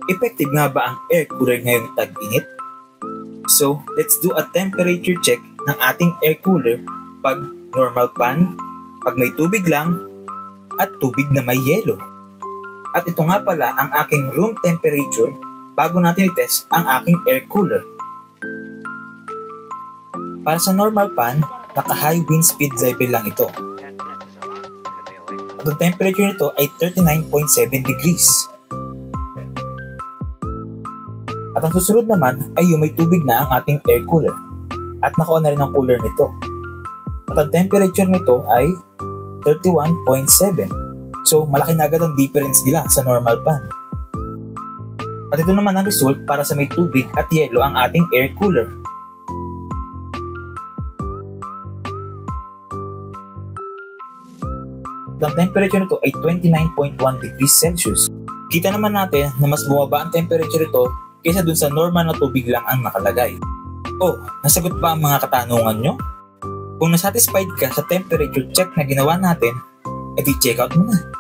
Effective nga ba ang air cooler ngayong tag-init? So, let's do a temperature check ng ating air cooler pag normal pan, pag may tubig lang, at tubig na may yelo. At ito nga pala ang aking room temperature bago natin i-test ang aking air cooler. Para sa normal pan, naka-high wind speed level lang ito. At ang temperature nito ay 39.7 degrees. At ang susunod naman ay yung may tubig na ang ating air cooler. At naka-on na rin ang cooler nito. At ang temperature nito ay 31.7. So malaki na agad ang difference nila sa normal pan. At ito naman ang result para sa may tubig at yelo ang ating air cooler. Ang temperature nito ay 29.1 degrees Celsius. Kita naman natin na mas bumaba ang temperature nito kaysa dun sa normal na tubig lang ang nakalagay. Oh, nasagot ba ang mga katanungan nyo? Kung nasatisfied ka sa temperature check na ginawa natin, edi check out mo na.